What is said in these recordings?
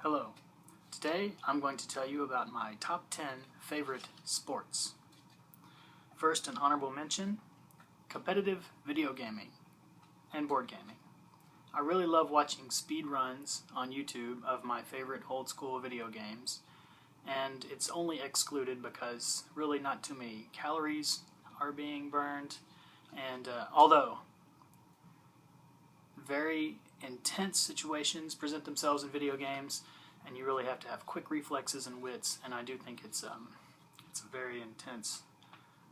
Hello. Today I'm going to tell you about my top 10 favorite sports. First, an honorable mention, competitive video gaming and board gaming. I really love watching speed runs on YouTube of my favorite old school video games, and it's only excluded because really not too many calories are being burned, and although very intense situations present themselves in video games, and you really have to have quick reflexes and wits, and I do think it's a very intense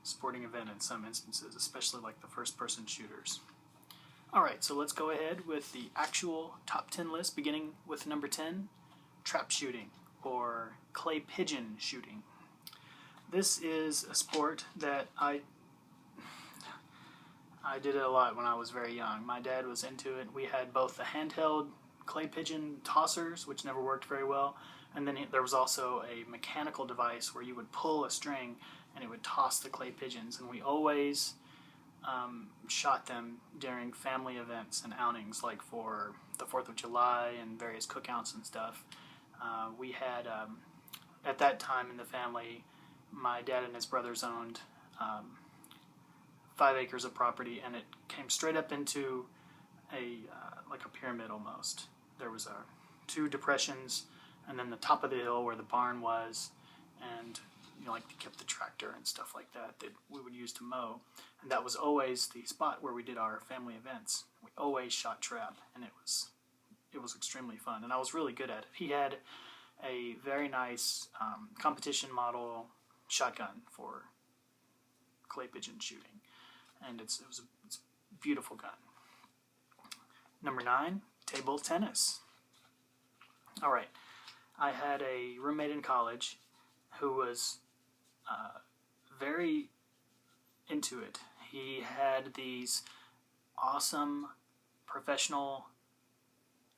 sporting event in some instances, especially like the first-person shooters. Alright, so let's go ahead with the actual top 10 list, beginning with number 10, trap shooting, or clay pigeon shooting. This is a sport that I did it a lot when I was very young. My dad was into it. We had both the handheld clay pigeon tossers, which never worked very well, and then there was also a mechanical device where you would pull a string and it would toss the clay pigeons, and we always shot them during family events and outings, like for the 4th of July and various cookouts and stuff. We had, at that time in the family, my dad and his brothers owned 5 acres of property, and it came straight up into like a pyramid almost. There was 2 depressions, and then the top of the hill where the barn was, and like kept the tractor and stuff like that we would use to mow, and that was always the spot where we did our family events. We always shot trap, and it was extremely fun, and I was really good at it. He had a very nice competition model shotgun for clay pigeon shooting, and it's a beautiful gun. Number 9, table tennis. Alright, I had a roommate in college who was very into it. He had these awesome professional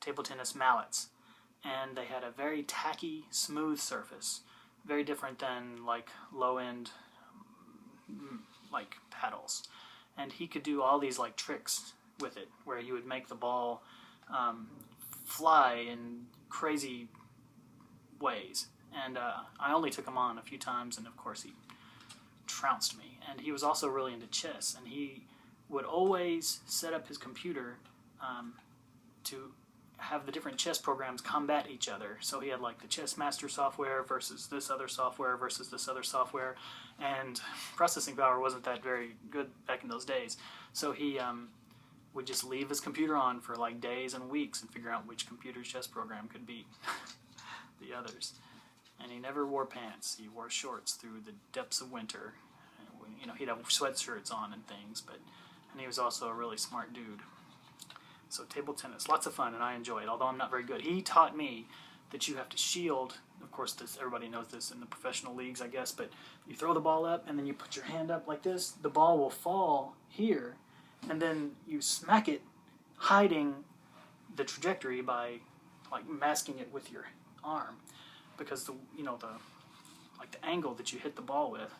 table tennis mallets, and they had a very tacky, smooth surface, very different than like low-end like paddles. And he could do all these like tricks with it, where he would make the ball fly in crazy ways. And I only took him on a few times, and of course he trounced me. And he was also really into chess, and he would always set up his computer to have the different chess programs combat each other. So he had like the Chess Master software versus this other software versus this other software, and processing power wasn't that very good back in those days. So he would just leave his computer on for like days and weeks and figure out which computer chess program could beat the others. And he never wore pants. He wore shorts through the depths of winter. You know, he'd have sweatshirts on and things, and he was also a really smart dude. So table tennis, lots of fun, and I enjoy it, although I'm not very good. He taught me that you have to shield. Of course, everybody knows this in the professional leagues, I guess, but you throw the ball up, and then you put your hand up like this. The ball will fall here, and then you smack it, hiding the trajectory by like masking it with your arm, because the angle that you hit the ball with,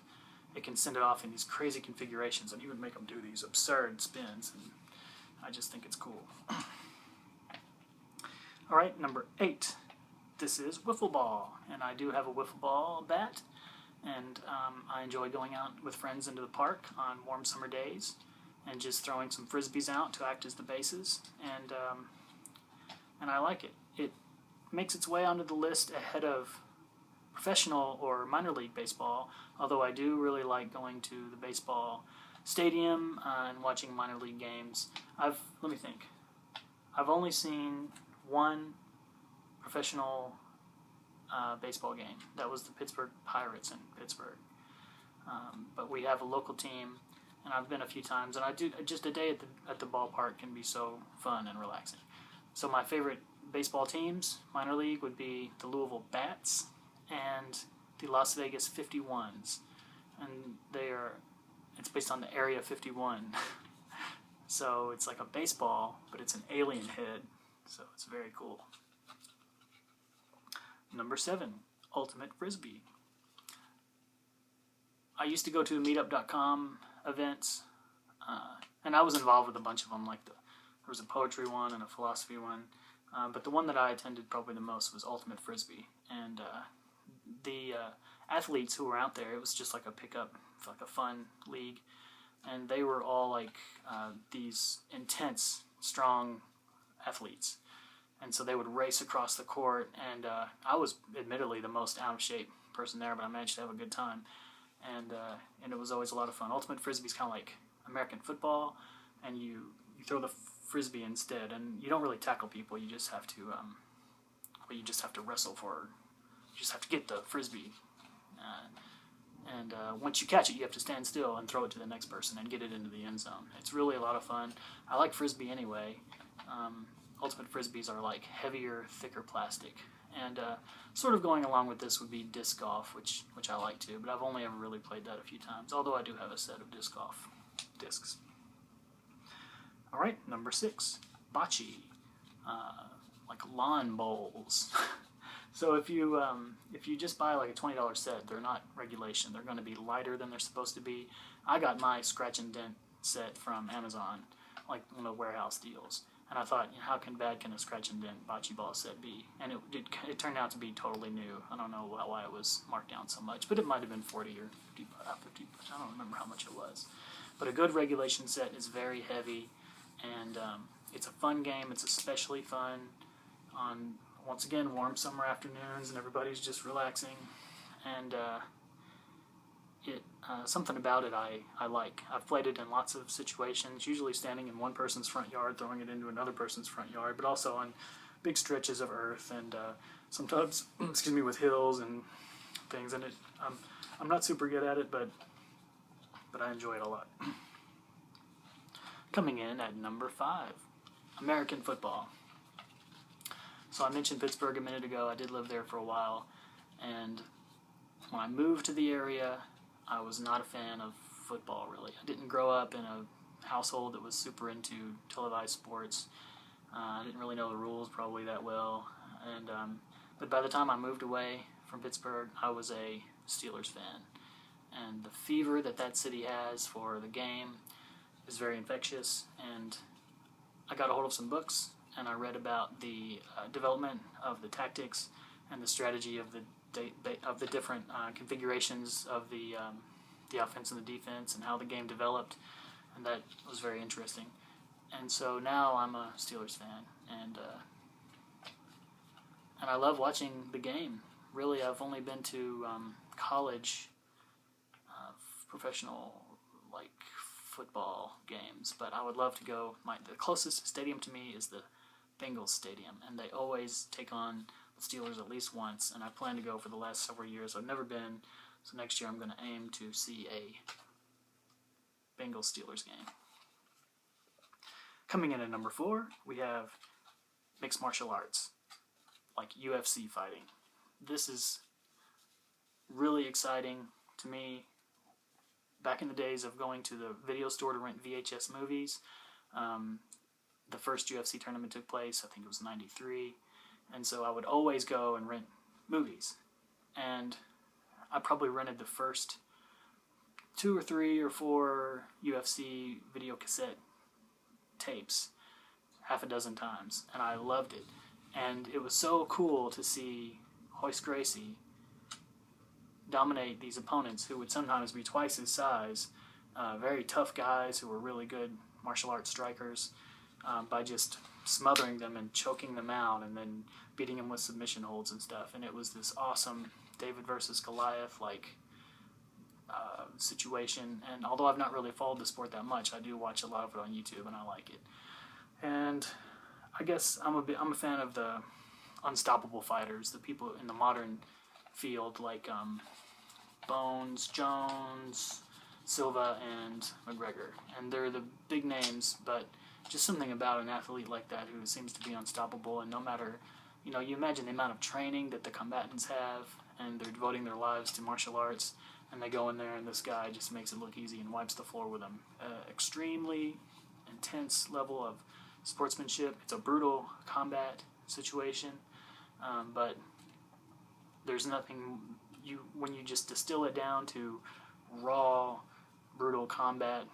it can send it off in these crazy configurations, and you would make them do these absurd spins, and I just think it's cool. Alright, number 8. This is Wiffle Ball, and I do have a Wiffle Ball bat, and I enjoy going out with friends into the park on warm summer days and just throwing some Frisbees out to act as the bases, and I like it. It makes its way onto the list ahead of professional or minor league baseball, although I do really like going to the baseball stadium and watching minor league games. Let me think. I've only seen one professional baseball game. That was the Pittsburgh Pirates in Pittsburgh. But we have a local team, and I've been a few times, and I do just a day at the ballpark can be so fun and relaxing. So my favorite baseball teams, minor league, would be the Louisville Bats and the Las Vegas 51s, and it's based on the Area 51. So it's like a baseball, but it's an alien head, so it's very cool. Number 7, Ultimate Frisbee. I used to go to meetup.com events, and I was involved with a bunch of them. There was a poetry one and a philosophy one. But the one that I attended probably the most was Ultimate Frisbee. And the athletes who were out there, it was just like a pickup, like a fun league. And they were all like these intense, strong athletes. And so they would race across the court. And I was admittedly the most out of shape person there, but I managed to have a good time. And it was always a lot of fun. Ultimate Frisbee is kind of like American football, and you throw the frisbee instead, and you don't really tackle people. You just have to wrestle for. You just have to get the frisbee, and once you catch it, you have to stand still and throw it to the next person and get it into the end zone. It's really a lot of fun. I like frisbee anyway. Ultimate frisbees are like heavier, thicker plastic. And sort of going along with this would be disc golf, which I like too, but I've only ever really played that a few times, although I do have a set of disc golf discs. Alright, number 6, bocce, like lawn bowls. So if you just buy like a $20 set, they're not regulation, they're going to be lighter than they're supposed to be. I got my scratch and dent set from Amazon, like one of the warehouse deals. And I thought, how bad can a scratch and dent bocce ball set be? And it turned out to be totally new. I don't know why it was marked down so much, but it might have been 40 or 50 bucks. I don't remember how much it was. But a good regulation set is very heavy, and it's a fun game. It's especially fun on, once again, warm summer afternoons, and everybody's just relaxing. And something about it I like. I've played it in lots of situations, usually standing in one person's front yard, throwing it into another person's front yard, but also on big stretches of earth, and sometimes, with hills and things. And I'm not super good at it, but I enjoy it a lot. Coming in at number 5, American football. So I mentioned Pittsburgh a minute ago. I did live there for a while, and when I moved to the area, I was not a fan of football, really. I didn't grow up in a household that was super into televised sports. I didn't really know the rules probably that well. And but by the time I moved away from Pittsburgh, I was a Steelers fan. And the fever that city has for the game is very infectious. And I got a hold of some books, and I read about the development of the tactics and the strategy of the different configurations of the offense and the defense, and how the game developed, and that was very interesting. And so now I'm a Steelers fan, and I love watching the game. Really, I've only been to college professional football games, but I would love to go. The closest stadium to me is the Bengals Stadium, and they always take on the Steelers at least once, and I plan to go for the last several years. I've never been, so next year I'm going to aim to see a Bengals-Steelers game. Coming in at number 4, we have mixed martial arts, like UFC fighting. This is really exciting to me. Back in the days of going to the video store to rent VHS movies, the first UFC tournament took place, I think it was '93, and so I would always go and rent movies. And I probably rented the first 2 or 3 or 4 UFC video cassette tapes half a dozen times, and I loved it. And it was so cool to see Royce Gracie dominate these opponents who would sometimes be twice his size, very tough guys who were really good martial arts strikers, by just smothering them and choking them out and then beating them with submission holds and stuff. And it was this awesome David versus Goliath situation. And although I've not really followed the sport that much, I do watch a lot of it on YouTube, and I like it. And I guess I'm a fan of the unstoppable fighters, the people in the modern field like Bones, Jones, Silva, and McGregor. And they're the big names, but just something about an athlete like that who seems to be unstoppable. And no matter, you imagine the amount of training that the combatants have, and they're devoting their lives to martial arts, and they go in there and this guy just makes it look easy and wipes the floor with them. Extremely intense level of sportsmanship. It's a brutal combat situation, but there's nothing, when you just distill it down to raw, brutal combat,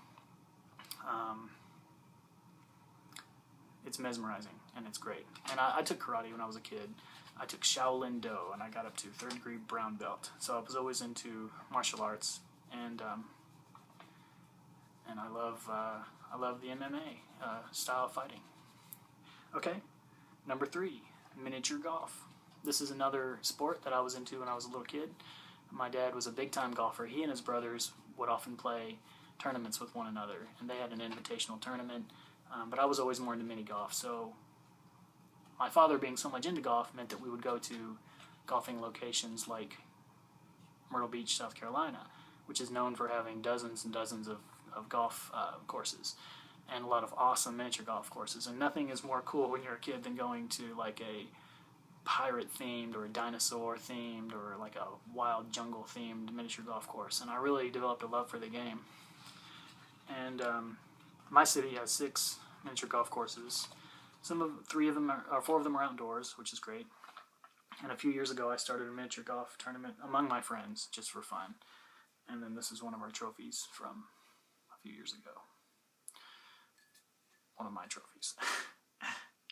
it's mesmerizing. and it's great. And I took karate when I was a kid. I took Shaolin Do, and I got up to 3rd degree brown belt. So I was always into martial arts, and I love the MMA style of fighting. Okay, number 3, miniature golf. This is another sport that I was into when I was a little kid. My dad was a big-time golfer. He and his brothers would often play tournaments with one another, and they had an invitational tournament, but I was always more into mini golf. So my father being so much into golf meant that we would go to golfing locations like Myrtle Beach, South Carolina, which is known for having dozens and dozens of golf courses and a lot of awesome miniature golf courses. And nothing is more cool when you're a kid than going to like a pirate themed or a dinosaur themed or like a wild jungle themed miniature golf course. And I really developed a love for the game. And my city has 6 miniature golf courses. 4 of them are outdoors, which is great. And a few years ago, I started a miniature golf tournament among my friends, just for fun. And then this is one of our trophies from a few years ago. One of my trophies.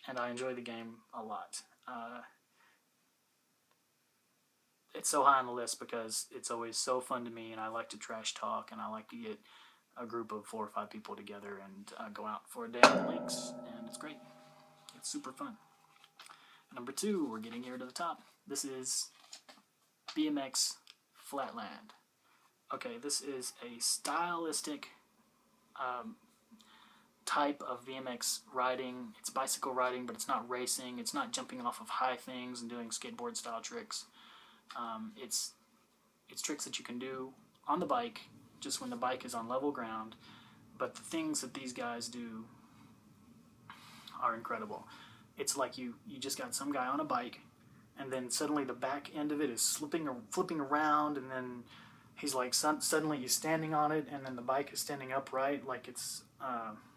And I enjoy the game a lot. It's so high on the list because it's always so fun to me, and I like to trash talk, and I like to get a group of 4 or 5 people together and go out for a day on the links, and it's great. It's super fun. Number 2, we're getting here to the top. This is BMX Flatland. Okay, this is a stylistic type of BMX riding. It's bicycle riding, but it's not racing. It's not jumping off of high things and doing skateboard style tricks. It's tricks that you can do on the bike, just when the bike is on level ground. But the things that these guys do are incredible. It's like you just got some guy on a bike, and then suddenly the back end of it is flipping around, and then he's like suddenly he's standing on it, and then the bike is standing upright like it's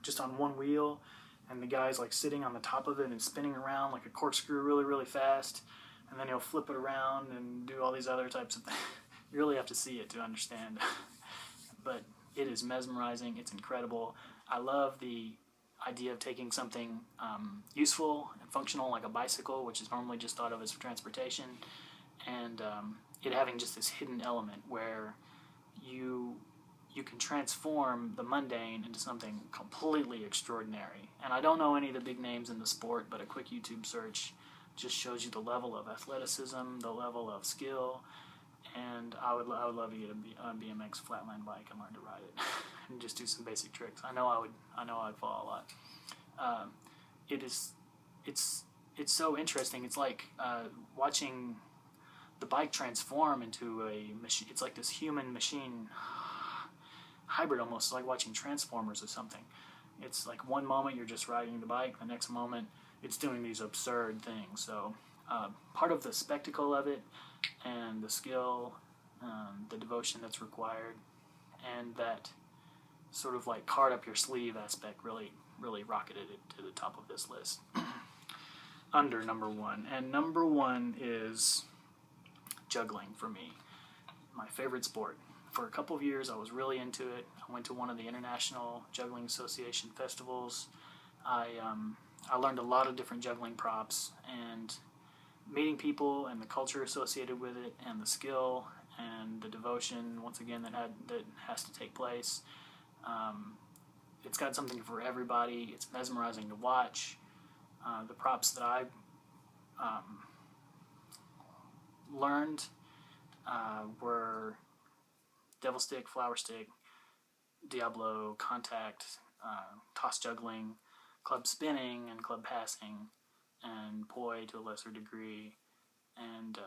just on one wheel, and the guy's like sitting on the top of it and spinning around like a corkscrew really, really fast, and then he'll flip it around and do all these other types of things. You really have to see it to understand. But it is mesmerizing. It's incredible. I love the idea of taking something useful and functional like a bicycle, which is normally just thought of as for transportation, and it having just this hidden element where you can transform the mundane into something completely extraordinary. And I don't know any of the big names in the sport, but a quick YouTube search just shows you the level of athleticism, the level of skill, and I would love to get a BMX Flatland bike and learn to ride it and just do some basic tricks. I know I'd fall a lot. It's so interesting. It's like watching the bike transform into a machine. It's like this human machine hybrid almost. It's like watching Transformers or something. It's like one moment you're just riding the bike, the next moment it's doing these absurd things. So part of the spectacle of it and the skill, the devotion that's required, and that sort of like card up your sleeve aspect really rocketed it to the top of this list. Under number 1. And number 1 is juggling for me. My favorite sport. For a couple of years I was really into it. I went to one of the International Juggling Association festivals. I learned a lot of different juggling props, and meeting people and the culture associated with it and the skill and the devotion, once again, that has to take place. It's got something for everybody. It's mesmerizing to watch. The props that I learned were devil stick, flower stick, Diablo, contact, toss juggling, club spinning and club passing, and poi to a lesser degree, and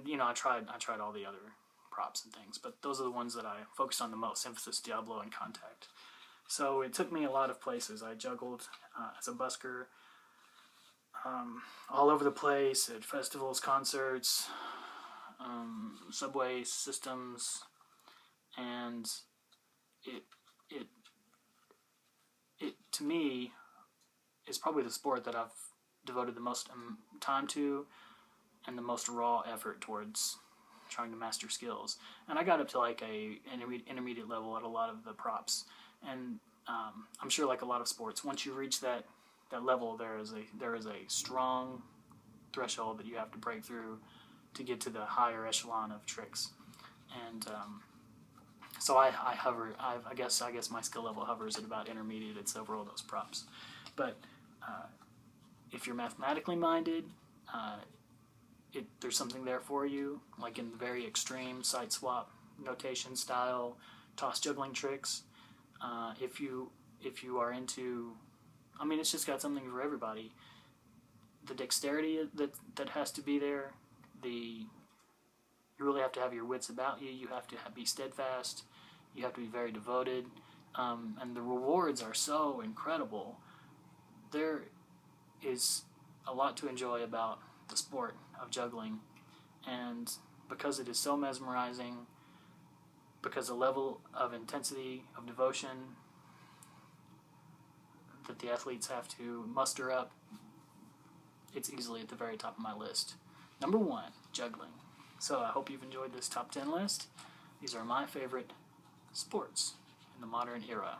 you know, I tried all the other props and things, but those are the ones that I focused on the most, emphasis, Diablo, and contact. So it took me a lot of places. I juggled as a busker all over the place, at festivals, concerts, subway systems, and it to me is probably the sport that I've devoted the most time to and the most raw effort towards trying to master skills. And I got up to like a intermediate level at a lot of the props. And I'm sure, like a lot of sports, once you reach that level, there is a strong threshold that you have to break through to get to the higher echelon of tricks. And so I hover. I guess my skill level hovers at about intermediate at several of those props. But if you're mathematically minded, there's something there for you. Like in the very extreme site swap notation style toss juggling tricks. If you are into, I mean, it's just got something for everybody. The dexterity that has to be there. You really have to have your wits about you. You have to be steadfast. You have to be very devoted. And the rewards are so incredible. There is a lot to enjoy about the sport of juggling. And because it is so mesmerizing, because the level of intensity, of devotion that the athletes have to muster up, it's easily at the very top of my list. Number 1, juggling. So I hope you've enjoyed this top 10 list. These are my favorite sports in the modern era.